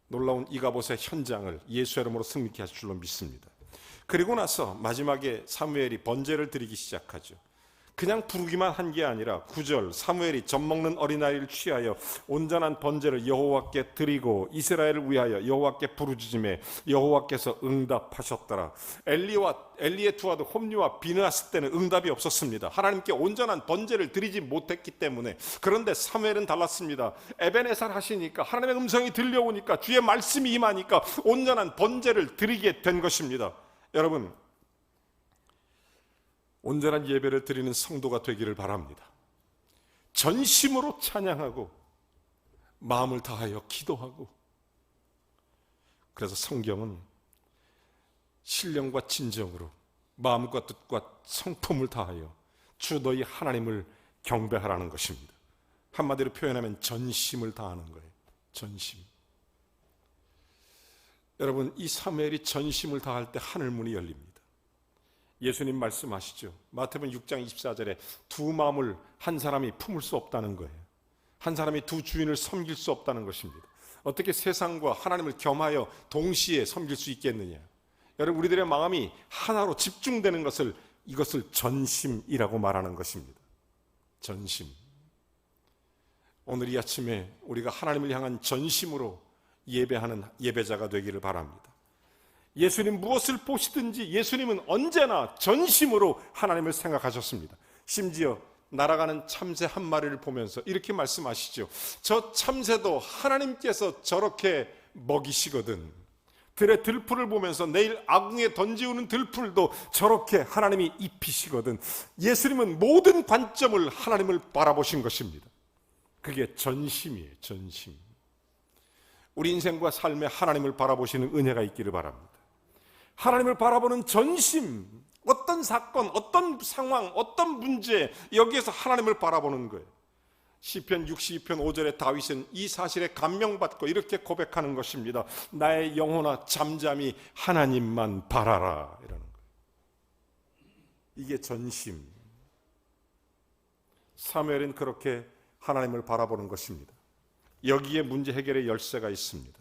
놀라운 이가봇의 현장을 예수의 이름으로 승리케 하실 줄로 믿습니다. 그리고 나서 마지막에 사무엘이 번제를 드리기 시작하죠. 그냥 부르기만 한 게 아니라 9절 사무엘이 젖먹는 어린아이를 취하여 온전한 번제를 여호와께 드리고 이스라엘을 위하여 여호와께 부르짖음에 여호와께서 응답하셨더라. 엘리의 두 아들 홈리와 비느하스 때는 응답이 없었습니다. 하나님께 온전한 번제를 드리지 못했기 때문에. 그런데 사무엘은 달랐습니다. 에벤에살 하시니까 하나님의 음성이 들려오니까 주의 말씀이 임하니까 온전한 번제를 드리게 된 것입니다. 여러분, 온전한 예배를 드리는 성도가 되기를 바랍니다. 전심으로 찬양하고 마음을 다하여 기도하고. 그래서 성경은 신령과 진정으로 마음과 뜻과 성품을 다하여 주 너희 하나님을 경배하라는 것입니다. 한마디로 표현하면 전심을 다하는 거예요. 전심. 여러분, 이 사무엘이 전심을 다할 때 하늘 문이 열립니다. 예수님 말씀하시죠. 마태복음 6장 24절에 두 마음을 한 사람이 품을 수 없다는 거예요. 한 사람이 두 주인을 섬길 수 없다는 것입니다. 어떻게 세상과 하나님을 겸하여 동시에 섬길 수 있겠느냐. 여러분, 우리들의 마음이 하나로 집중되는 이것을 전심이라고 말하는 것입니다. 전심. 오늘 이 아침에 우리가 하나님을 향한 전심으로 예배하는 예배자가 되기를 바랍니다. 예수님 무엇을 보시든지 예수님은 언제나 전심으로 하나님을 생각하셨습니다. 심지어 날아가는 참새 한 마리를 보면서 이렇게 말씀하시죠. 저 참새도 하나님께서 저렇게 먹이시거든. 들의 들풀을 보면서 내일 아궁에 던지우는 들풀도 저렇게 하나님이 입히시거든. 예수님은 모든 관점을 하나님을 바라보신 것입니다. 그게 전심이에요. 전심. 우리 인생과 삶에 하나님을 바라보시는 은혜가 있기를 바랍니다. 하나님을 바라보는 전심, 어떤 사건, 어떤 상황, 어떤 문제, 여기에서 하나님을 바라보는 거예요. 시편 62편 5절에 다윗은 이 사실에 감명받고 이렇게 고백하는 것입니다. 나의 영혼아 잠잠히 하나님만 바라라, 이러는 거예요. 이게 전심. 사무엘은 그렇게 하나님을 바라보는 것입니다. 여기에 문제 해결의 열쇠가 있습니다.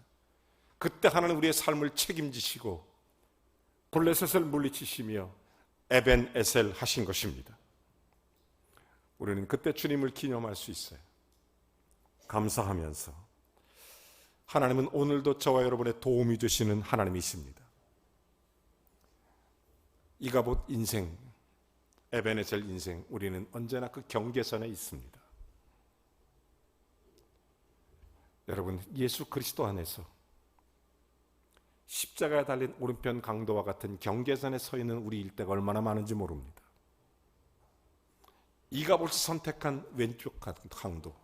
그때 하나님 우리의 삶을 책임지시고 블레셋을 물리치시며 에벤에셀 하신 것입니다. 우리는 그때 주님을 기념할 수 있어요. 감사하면서 하나님은 오늘도 저와 여러분의 도움이 되시는 하나님이십니다. 이가봇 인생, 에벤에셀 인생, 우리는 언제나 그 경계선에 있습니다. 여러분, 예수 그리스도 안에서 십자가에 달린 오른편 강도와 같은 경계선에 서 있는 우리 일대가 얼마나 많은지 모릅니다. 이가봇이 선택한 왼쪽 강도,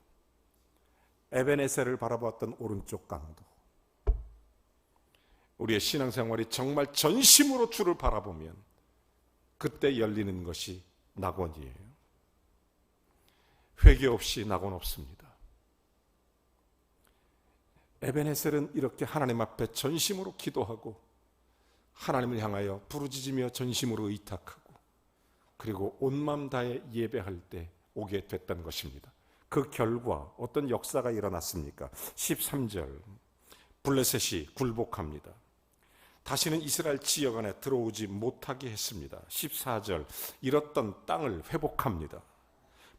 에벤에셀을 바라보았던 오른쪽 강도. 우리의 신앙생활이 정말 전심으로 주를 바라보면 그때 열리는 것이 낙원이에요. 회개 없이 낙원 없습니다. 에벤에셀은 이렇게 하나님 앞에 전심으로 기도하고 하나님을 향하여 부르짖으며 전심으로 의탁하고 그리고 온 마음 다해 예배할 때 오게 됐던 것입니다. 그 결과 어떤 역사가 일어났습니까? 13절, 블레셋이 굴복합니다. 다시는 이스라엘 지역 안에 들어오지 못하게 했습니다. 14절, 잃었던 땅을 회복합니다.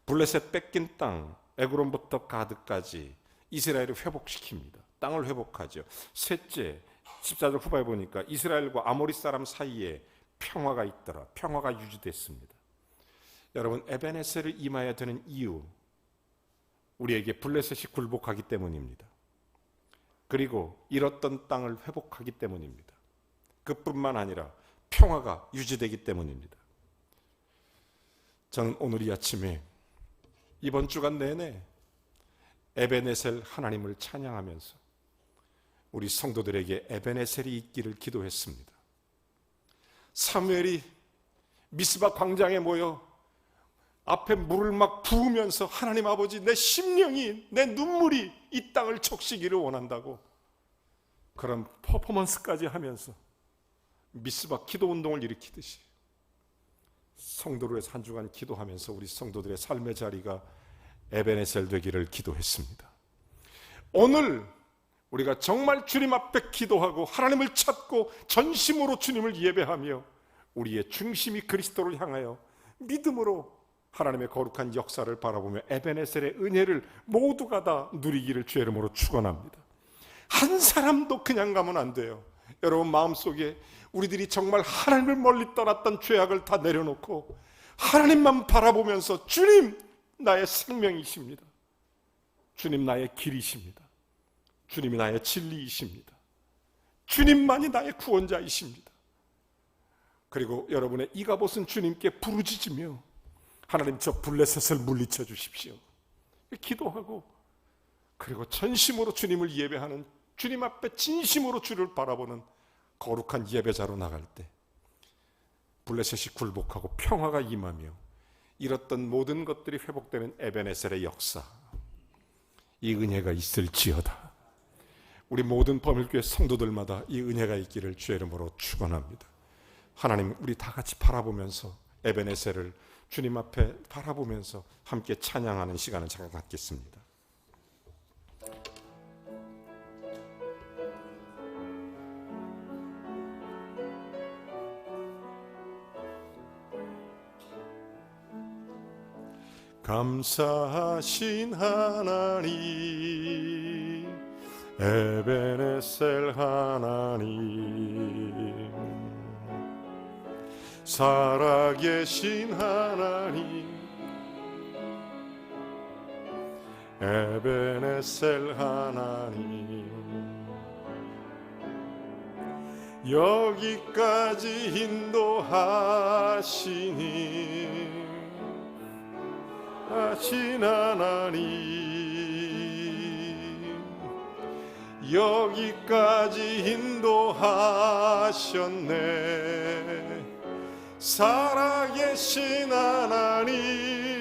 블레셋 뺏긴 땅, 에그론부터 가드까지 이스라엘을 회복시킵니다. 땅을 회복하죠. 셋째, 14절 후반에 보니까 이스라엘과 아모리 사람 사이에 평화가 있더라. 평화가 유지됐습니다. 여러분, 에벤에셀을 임하여야 되는 이유, 우리에게 블레셋이 굴복하기 때문입니다. 그리고 잃었던 땅을 회복하기 때문입니다. 그뿐만 아니라 평화가 유지되기 때문입니다. 저는 오늘 이 아침에 이번 주간 내내 에벤에셀 하나님을 찬양하면서 우리 성도들에게 에벤에셀이 있기를 기도했습니다. 사무엘이 미스바 광장에 모여 앞에 물을 막 부으면서 하나님 아버지, 내 심령이, 내 눈물이 이 땅을 적시기를 원한다고 그런 퍼포먼스까지 하면서 미스바 기도 운동을 일으키듯이 성도로 해서 한 주간 기도하면서 우리 성도들의 삶의 자리가 에벤에셀 되기를 기도했습니다. 오늘 우리가 정말 주님 앞에 기도하고 하나님을 찾고 전심으로 주님을 예배하며 우리의 중심이 그리스도를 향하여 믿음으로 하나님의 거룩한 역사를 바라보며 에벤에셀의 은혜를 모두가 다 누리기를 주의 이름으로 축원합니다. 한 사람도 그냥 가면 안 돼요. 여러분 마음속에 우리들이 정말 하나님을 멀리 떠났던 죄악을 다 내려놓고 하나님만 바라보면서 주님 나의 생명이십니다. 주님 나의 길이십니다. 주님이 나의 진리이십니다. 주님만이 나의 구원자이십니다. 그리고 여러분의 이가봇은 주님께 부르짖으며 하나님 저 블레셋을 물리쳐 주십시오. 기도하고 그리고 전심으로 주님을 예배하는 주님 앞에 진심으로 주를 바라보는 거룩한 예배자로 나갈 때 블레셋이 굴복하고 평화가 임하며 잃었던 모든 것들이 회복되는 에벤에셀의 역사, 이 은혜가 있을지어다. 우리 모든 범일교회 성도들마다 이 은혜가 있기를 주의 이름으로 축원합니다. 하나님, 우리 다 같이 바라보면서 에벤에셀을 주님 앞에 바라보면서 함께 찬양하는 시간을 잠깐 갖겠습니다. 감사하신 하나님, 에벤에셀 하나님, 살아계신 하나님, 에벤에셀 하나님, 여기까지 인도하시니 하신 하나님, 여기까지 인도하셨네. 살아계신 하나님,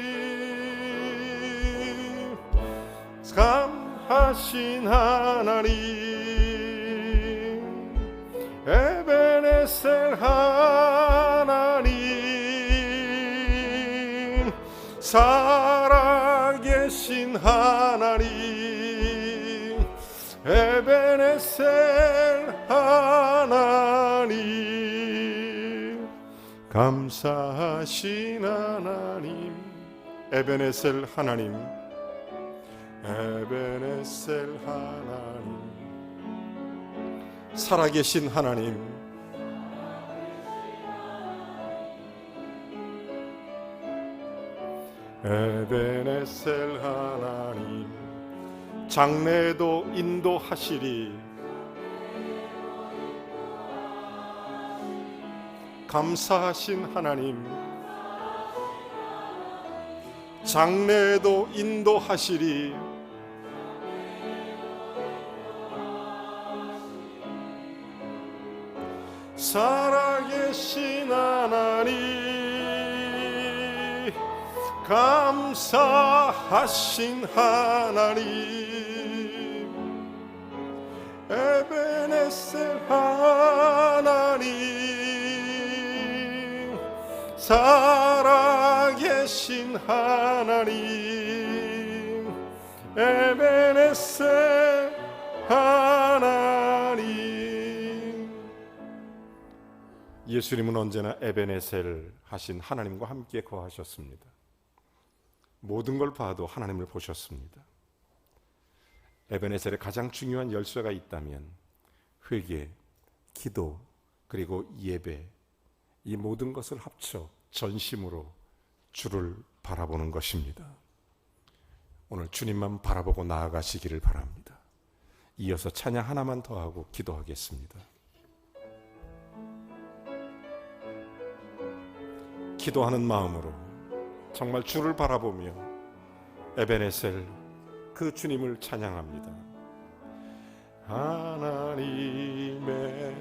감하신 하나님, 에벤에셀 하나님, 살아계신 하나님, 에벤에셀 하나님, 감사하신 하나님, 에벤에셀 하나님, 에벤에셀 하나님, 살아계신 하나님, 에벤에셀 하나님, 장래도 인도하시리, 감사하신 하나님, 장래도 인도하시리, 살아계신 하나님, 감사하신 하나님, 에베네셀 하나님, 살아계신 하나님, 에베네셀 하나님. 예수님은 언제나 에베네셀 하신 하나님과 함께 거하셨습니다. 모든 걸 봐도 하나님을 보셨습니다. 에베네셀의 가장 중요한 열쇠가 있다면 회개, 기도, 그리고 예배, 이 모든 것을 합쳐 전심으로 주를 바라보는 것입니다. 오늘 주님만 바라보고 나아가시기를 바랍니다. 이어서 찬양 하나만 더 하고 기도하겠습니다. 기도하는 마음으로 정말 주를 바라보며 에베네셀 그 주님을 찬양합니다. 하나님의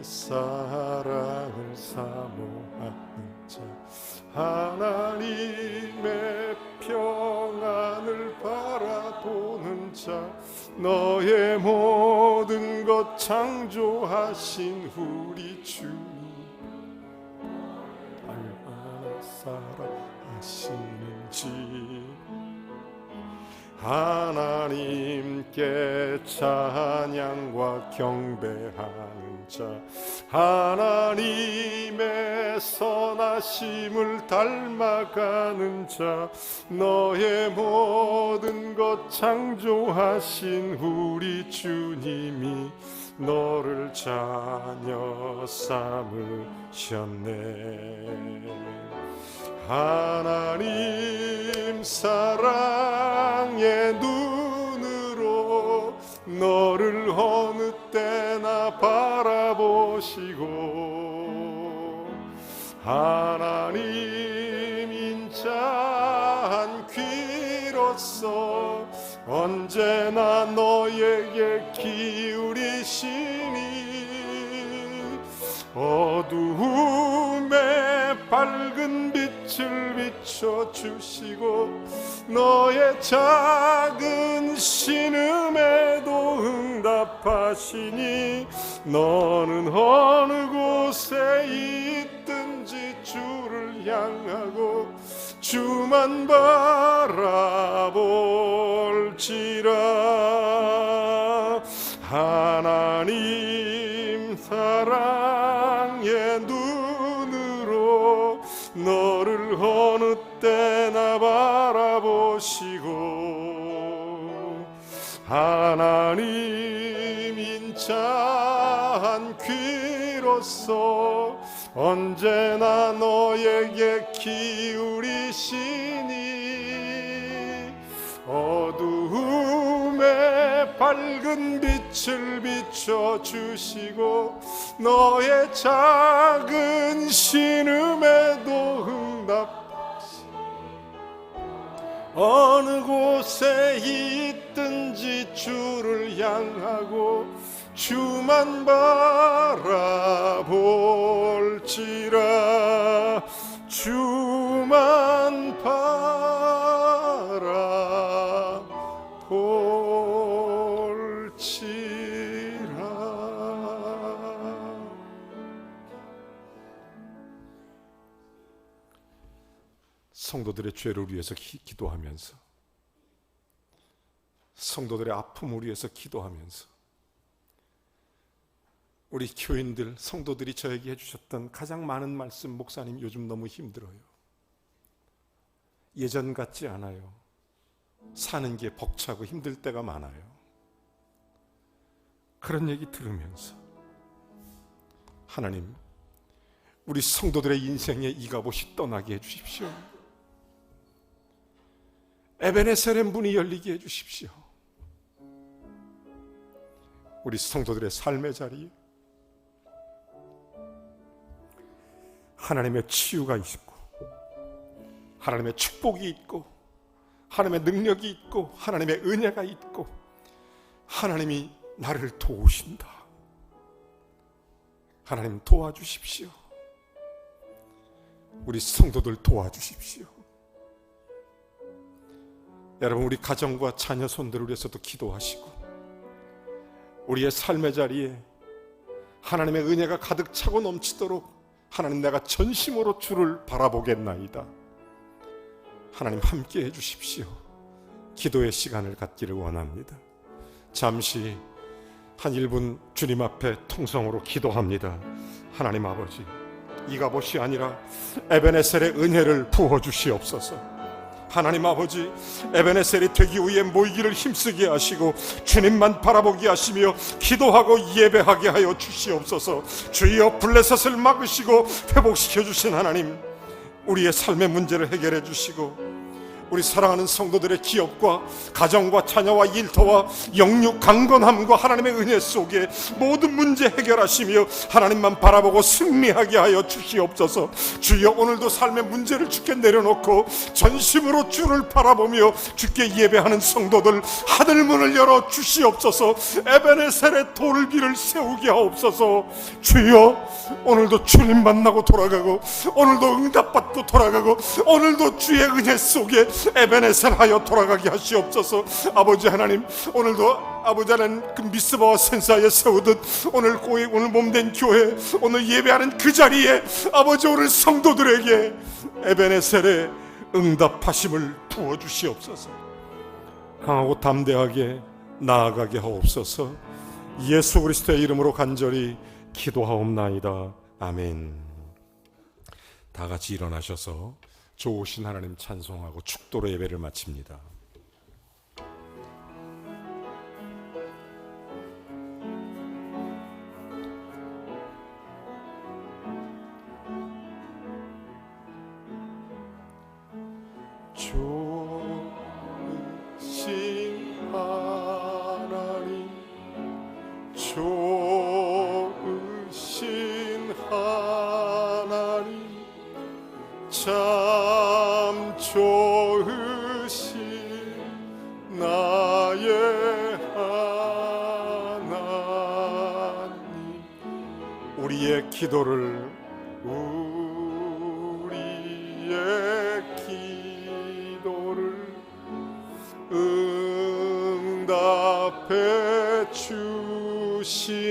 사랑을 사모하는 자, 하나님의 평안을 바라보는 자, 너의 모든 것 창조하신 우리 주님 얼마나 사랑하시는지, 하나님께 찬양과 경배하는 자, 하나님의 선하심을 닮아가는 자, 너의 모든 것 창조하신 우리 주님이 너를 자녀 삼으셨네. 하나님 사랑의 눈으로 너를 어느 때나 바라보시고, 하나님 인자한 귀로서 언제나 너에게 기울이시니, 어두움에 밝은 빛을 비춰주시고 너의 작은 신음에도 응답하시니, 너는 어느 곳에 있든지 주를 향하고 주만 바라볼지라. 하나님 사랑의 눈으로 너를 어느 때나 바라보시고, 하나님 인자한 귀로서 언제나 너에게 기울이시니, 어두움에 밝은 빛을 비춰주시고 너의 작은 신음에도 응답하시니, 어느 곳에 있든지 주를 향하고 주만 바라볼지라. 주만 바라볼지라. 성도들의 죄를 위해서 기도하면서, 성도들의 아픔을 위해서 기도하면서, 우리 교인들, 성도들이 저에게 해주셨던 가장 많은 말씀, 목사님 요즘 너무 힘들어요. 예전 같지 않아요. 사는 게 벅차고 힘들 때가 많아요. 그런 얘기 들으면서 하나님, 우리 성도들의 인생에 이가봇이 떠나게 해주십시오. 에베네셀의 문이 열리게 해주십시오. 우리 성도들의 삶의 자리에 하나님의 치유가 있고, 하나님의 축복이 있고, 하나님의 능력이 있고, 하나님의 은혜가 있고, 하나님이 나를 도우신다. 하나님 도와주십시오. 우리 성도들 도와주십시오. 여러분, 우리 가정과 자녀 손들을 위해서도 기도하시고, 우리의 삶의 자리에 하나님의 은혜가 가득 차고 넘치도록 하나님, 내가 전심으로 주를 바라보겠나이다. 하나님 함께 해주십시오. 기도의 시간을 갖기를 원합니다. 잠시 한 1분 주님 앞에 통성으로 기도합니다. 하나님 아버지, 이가봇이 아니라 에베네셀의 은혜를 부어주시옵소서. 하나님 아버지, 에베네셀이 되기 위해 모이기를 힘쓰게 하시고 주님만 바라보게 하시며 기도하고 예배하게 하여 주시옵소서. 주여, 블레셋을 막으시고 회복시켜 주신 하나님, 우리의 삶의 문제를 해결해 주시고 우리 사랑하는 성도들의 기업과 가정과 자녀와 일터와 영육 강건함과 하나님의 은혜 속에 모든 문제 해결하시며 하나님만 바라보고 승리하게 하여 주시옵소서. 주여, 오늘도 삶의 문제를 주께 내려놓고 전심으로 주를 바라보며 주께 예배하는 성도들 하늘문을 열어 주시옵소서. 에베네셀의 돌기를 세우게 하옵소서. 주여, 오늘도 주님 만나고 돌아가고 오늘도 응답받고 돌아가고 오늘도 주의 은혜 속에 에베네셀 하여 돌아가게 하시옵소서. 아버지 하나님, 오늘도 아버지 하나님, 그 미스바와 센사에 세우듯 오늘 몸된 교회, 오늘 예배하는 그 자리에 아버지, 오늘 성도들에게 에베네셀의 응답하심을 부어주시옵소서. 강하고 담대하게 나아가게 하옵소서. 예수 그리스도의 이름으로 간절히 기도하옵나이다. 아멘. 다 같이 일어나셔서 좋으신 하나님 찬송하고 축도로 예배를 마칩니다. 좋으신 하나님, 좋으신 하나님, 참 좋으신 나의 하나님, 우리의 기도를 응답해 주시는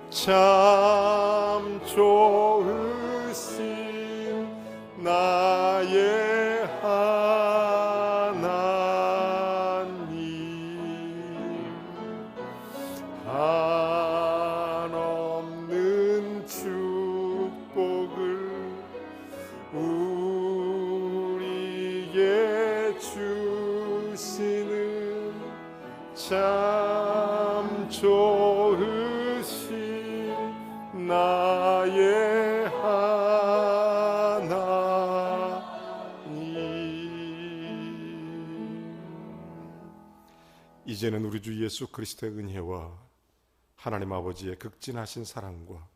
참 좋으신 나의 하나님, 한없는 축복을 우리에게 주시는 참 좋으신 나의 하나님. 이제는 우리 주 예수 그리스도의 은혜와 하나님 아버지의 극진하신 사랑과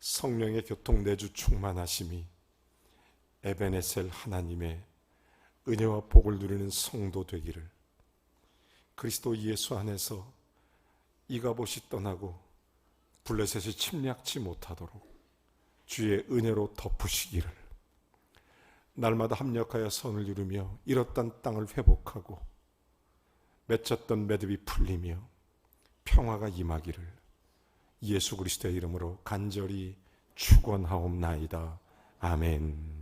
성령의 교통 내주 충만하심이 에베네셀 하나님의 은혜와 복을 누리는 성도 되기를, 그리스도 예수 안에서 이가봇이 떠나고 블레셋이 침략치 못하도록 주의 은혜로 덮으시기를, 날마다 합력하여 선을 이루며 잃었던 땅을 회복하고 맺혔던 매듭이 풀리며 평화가 임하기를 예수 그리스도의 이름으로 간절히 축원하옵나이다. 아멘.